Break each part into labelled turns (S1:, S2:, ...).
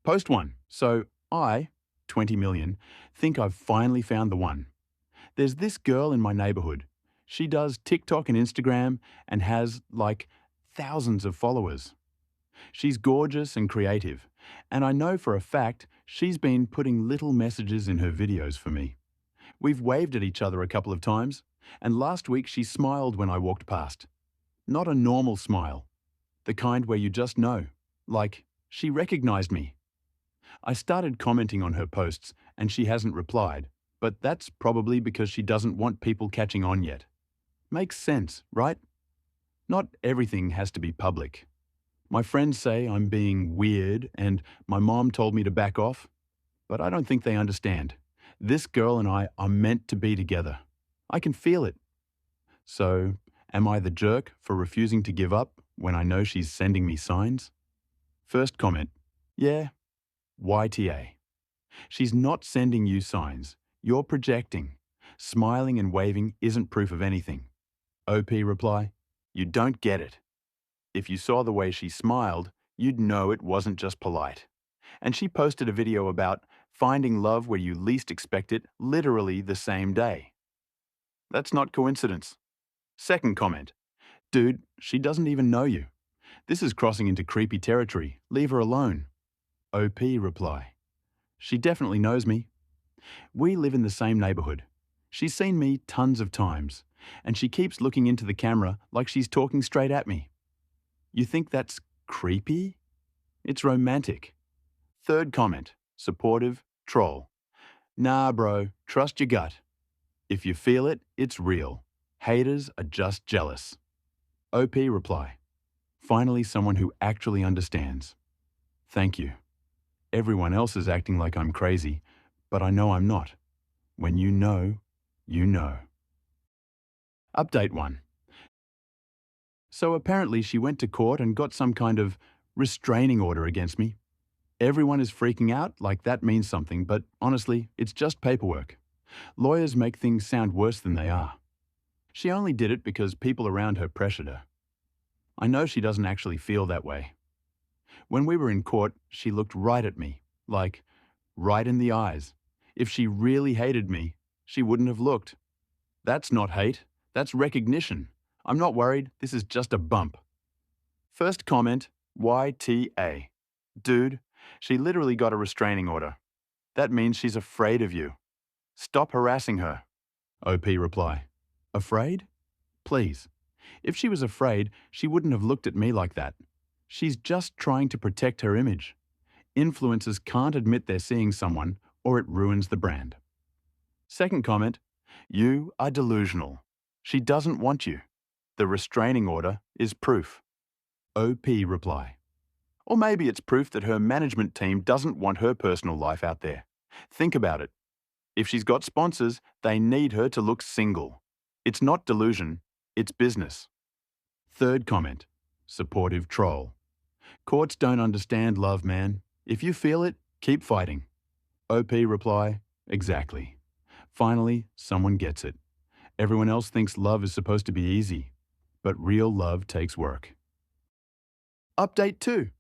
S1: Post 1. So I, 20 million, think I've finally found the one. There's this girl in my neighborhood. She does TikTok and Instagram and has, like, thousands of followers. She's gorgeous and creative, and I know for a fact she's been putting little messages in her videos for me. We've waved at each other a couple of times, and last week she smiled when I walked past. Not a normal smile, the kind where you just know, like she recognized me. I started commenting on her posts and she hasn't replied, but that's probably because she doesn't want people catching on yet. Makes sense, right? Not everything has to be public. My friends say I'm being weird and my mom told me to back off, but I don't think they understand. This girl and I are meant to be together. I can feel it. So, am I the jerk for refusing to give up when I know she's sending me signs? First comment, yeah, YTA. She's not sending you signs. You're projecting. Smiling and waving isn't proof of anything. OP reply, you don't get it. If you saw the way she smiled, you'd know it wasn't just polite. And she posted a video about finding love where you least expect it literally the same day. That's not coincidence. Second comment, dude, she doesn't even know you. This is crossing into creepy territory. Leave her alone. OP reply, she definitely knows me. We live in the same neighborhood. She's seen me tons of times, and she keeps looking into the camera like she's talking straight at me. You think that's creepy? It's romantic. Third comment, supportive, troll. Nah, bro, trust your gut. If you feel it, it's real. Haters are just jealous. OP reply, finally someone who actually understands. Thank you. Everyone else is acting like I'm crazy, but I know I'm not. When you know, you know. Update 1. So apparently she went to court and got some kind of restraining order against me. Everyone is freaking out like that means something, but honestly, it's just paperwork. Lawyers make things sound worse than they are. She only did it because people around her pressured her. I know she doesn't actually feel that way. When we were in court, she looked right at me, like, right in the eyes. If she really hated me, she wouldn't have looked. That's not hate, that's recognition. I'm not worried, this is just a bump. First comment, YTA. Dude, she literally got a restraining order. That means she's afraid of you. Stop harassing her. OP reply, afraid? Please. If she was afraid, she wouldn't have looked at me like that. She's just trying to protect her image. Influencers can't admit they're seeing someone, or it ruins the brand. Second comment, you are delusional. She doesn't want you. The restraining order is proof. OP reply, or maybe it's proof that her management team doesn't want her personal life out there. Think about it. If she's got sponsors, they need her to look single. It's not delusion, it's business. Third comment, supportive troll. Courts don't understand love, man. If you feel it, keep fighting. OP reply, exactly. Finally, someone gets it. Everyone else thinks love is supposed to be easy, but real love takes work. Update 2.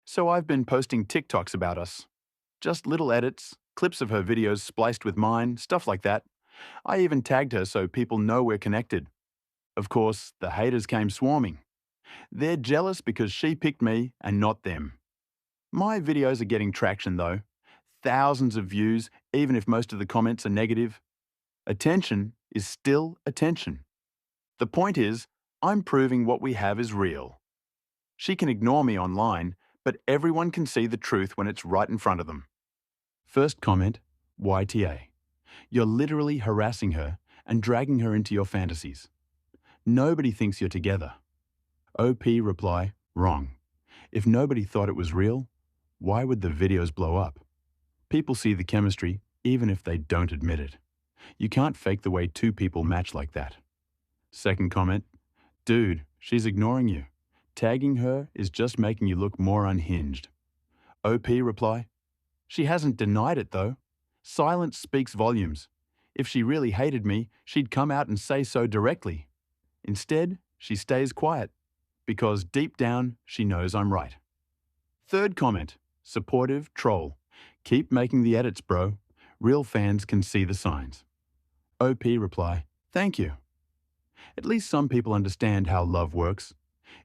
S1: So I've been posting TikToks about us. Just little edits, clips of her videos spliced with mine, stuff like that. I even tagged her so people know we're connected. Of course, the haters came swarming. They're jealous because she picked me and not them. My videos are getting traction though. Thousands of views, even if most of the comments are negative. Attention is still attention. The point is, I'm proving what we have is real. She can ignore me online, but everyone can see the truth when it's right in front of them. First comment, YTA. You're literally harassing her and dragging her into your fantasies. Nobody thinks you're together. OP reply, wrong. If nobody thought it was real, why would the videos blow up? People see the chemistry even if they don't admit it. You can't fake the way two people match like that. Second comment, dude, she's ignoring you. Tagging her is just making you look more unhinged. OP reply, she hasn't denied it though. Silence speaks volumes. If she really hated me, she'd come out and say so directly. Instead, she stays quiet, because deep down, she knows I'm right. Third comment, supportive troll. Keep making the edits, bro. Real fans can see the signs. OP reply, thank you. At least some people understand how love works.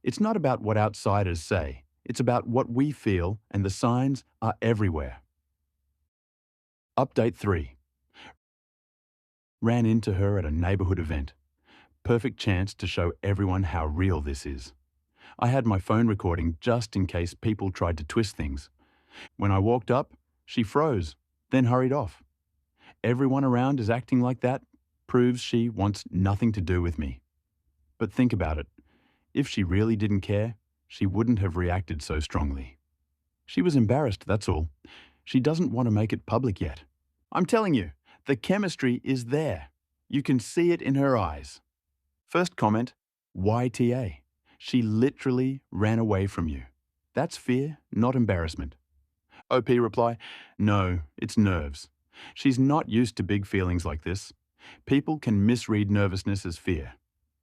S1: It's not about what outsiders say. It's about what we feel, and the signs are everywhere. Update 3. Ran into her at a neighborhood event. Perfect chance to show everyone how real this is. I had my phone recording just in case people tried to twist things. When I walked up, she froze, then hurried off. Everyone around is acting like that, proves she wants nothing to do with me. But think about it. If she really didn't care, she wouldn't have reacted so strongly. She was embarrassed, that's all. She doesn't want to make it public yet. I'm telling you, the chemistry is there. You can see it in her eyes. First comment, YTA. She literally ran away from you. That's fear, not embarrassment. OP reply, no, it's nerves. She's not used to big feelings like this. People can misread nervousness as fear,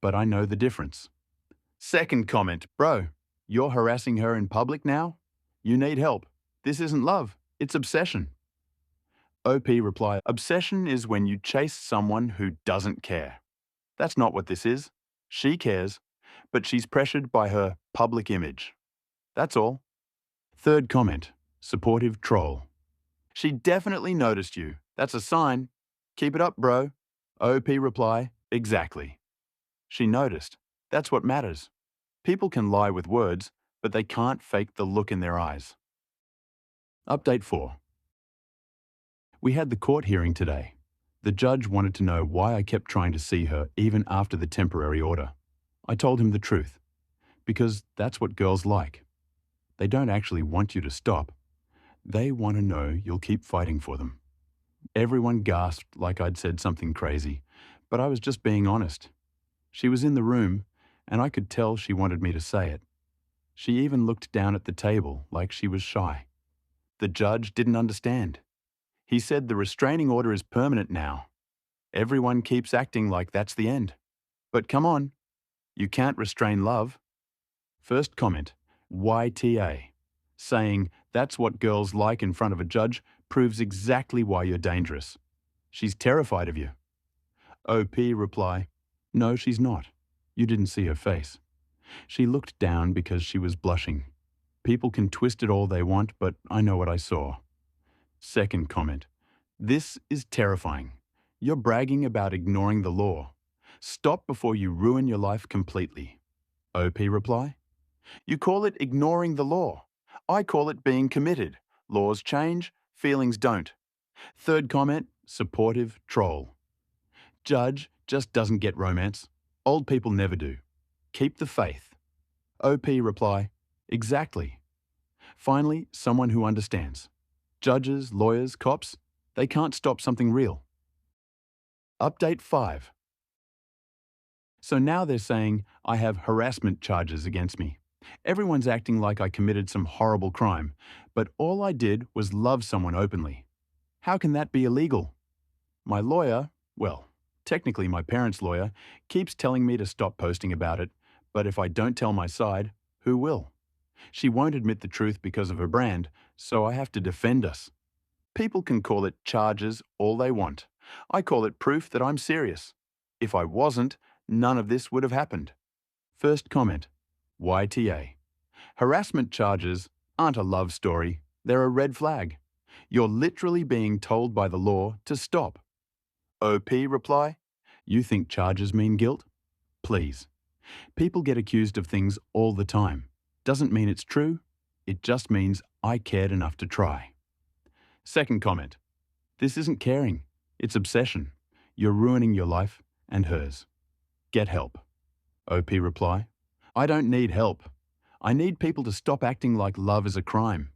S1: but I know the difference. Second comment, bro, you're harassing her in public now? You need help. This isn't love, it's obsession. OP reply, obsession is when you chase someone who doesn't care. That's not what this is. She cares, but she's pressured by her public image. That's all. Third comment, supportive troll. She definitely noticed you. That's a sign. Keep it up, bro. OP reply, exactly. She noticed. That's what matters. People can lie with words, but they can't fake the look in their eyes. Update 4. We had the court hearing today. The judge wanted to know why I kept trying to see her even after the temporary order. I told him the truth. Because that's what girls like. They don't actually want you to stop. They want to know you'll keep fighting for them. Everyone gasped like I'd said something crazy, but I was just being honest. She was in the room, and I could tell she wanted me to say it. She even looked down at the table like she was shy. The judge didn't understand. He said the restraining order is permanent now. Everyone keeps acting like that's the end. But come on, you can't restrain love. First comment, YTA. Saying that's what girls like in front of a judge proves exactly why you're dangerous. She's terrified of you. OP reply, no, she's not. You didn't see her face. She looked down because she was blushing. People can twist it all they want, but I know what I saw. Second comment, this is terrifying. You're bragging about ignoring the law. Stop before you ruin your life completely. OP reply, you call it ignoring the law. I call it being committed. Laws change, feelings don't. Third comment, supportive troll. Judge just doesn't get romance. Old people never do. Keep the faith. OP reply, exactly. Finally, someone who understands. Judges, lawyers, cops, they can't stop something real. Update 5. So now they're saying I have harassment charges against me. Everyone's acting like I committed some horrible crime, but all I did was love someone openly. How can that be illegal? My lawyer, well, technically my parents' lawyer, keeps telling me to stop posting about it, but if I don't tell my side, who will? She won't admit the truth because of her brand, so I have to defend us. People can call it charges all they want. I call it proof that I'm serious. If I wasn't, none of this would have happened. First comment, YTA. Harassment charges aren't a love story, they're a red flag. You're literally being told by the law to stop. OP reply, you think charges mean guilt? Please. People get accused of things all the time. Doesn't mean it's true, it just means I cared enough to try. Second comment, this isn't caring, it's obsession. You're ruining your life and hers. Get help. OP reply, I don't need help. I need people to stop acting like love is a crime.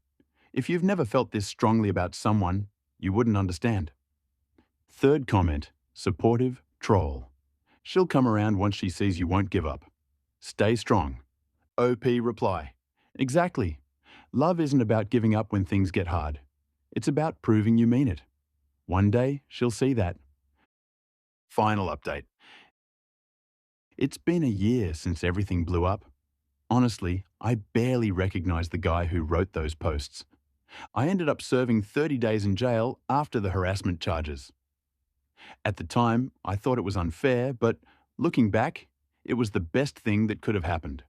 S1: If you've never felt this strongly about someone, you wouldn't understand. Third comment, supportive troll. She'll come around once she sees you won't give up. Stay strong. OP reply, exactly. Love isn't about giving up when things get hard. It's about proving you mean it. One day, she'll see that. Final update. It's been a year since everything blew up. Honestly, I barely recognized the guy who wrote those posts. I ended up serving 30 days in jail after the harassment charges. At the time, I thought it was unfair, but looking back, it was the best thing that could have happened.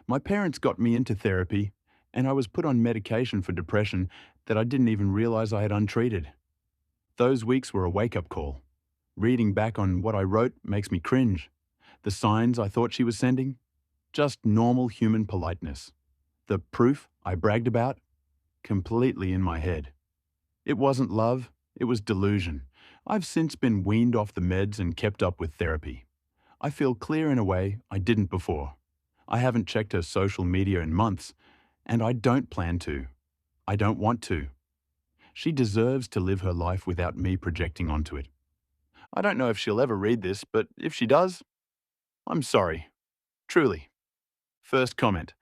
S1: My parents got me into therapy, and I was put on medication for depression that I didn't even realize I had untreated. Those weeks were a wake-up call. Reading back on what I wrote makes me cringe. The signs I thought she was sending? Just normal human politeness. The proof I bragged about? Completely in my head. It wasn't love, it was delusion. I've since been weaned off the meds and kept up with therapy. I feel clear in a way I didn't before. I haven't checked her social media in months, and I don't plan to. I don't want to. She deserves to live her life without me projecting onto it. I don't know if she'll ever read this, but if she does, I'm sorry. Truly. First comment.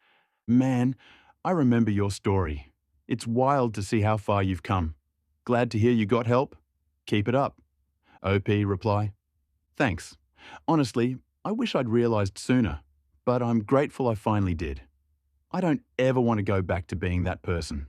S1: Man, I remember your story. It's wild to see how far you've come. Glad to hear you got help. Keep it up. OP reply. Thanks. Honestly, I wish I'd realized sooner, but I'm grateful I finally did. I don't ever want to go back to being that person.